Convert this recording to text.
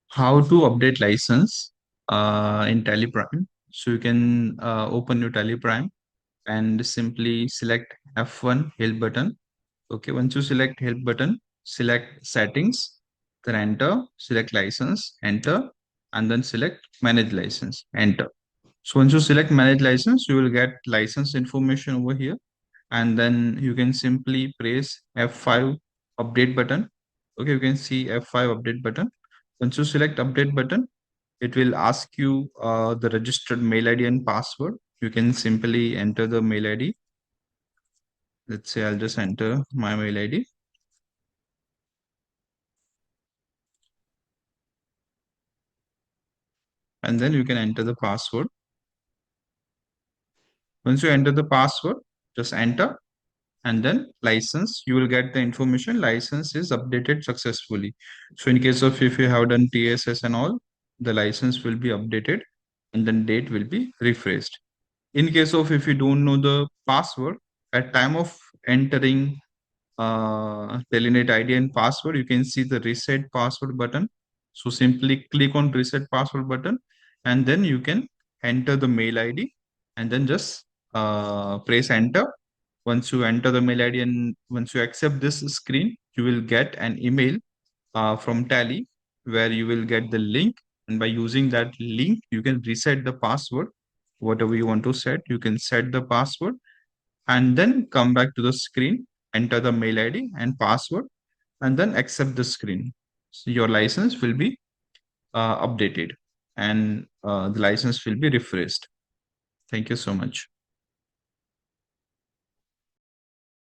how to update license in TallyPrime. So you can open your TallyPrime and simply select F1 help button. Okay, once you select help button, select settings, then enter, select license, enter, and then select manage license, enter. So once you select manage license, you will get license information over here, and then you can simply press F5 update button. Okay, you can see F5 update button. Once you select update button, it will ask you the registered mail ID and password. You can simply enter the mail ID. Let's say I'll just enter my mail ID. And then you can enter the password. Once you enter the password, just enter, and then license, you will get the information license is updated successfully. So in case of if you have done TSS and all, the license will be updated and then date will be refreshed. In case of if you don't know the password, at time of entering Telenet ID and password, you can see the reset password button. So simply click on reset password button, and then you can enter the mail ID and then just press enter. Once you enter the mail ID and once you accept this screen, you will get an email from Tally where you will get the link. And by using that link, you can reset the password. Whatever you want to set, you can set the password and then come back to the screen, enter the mail ID and password, and then accept the screen. So your license will be updated and the license will be refreshed. Thank you so much.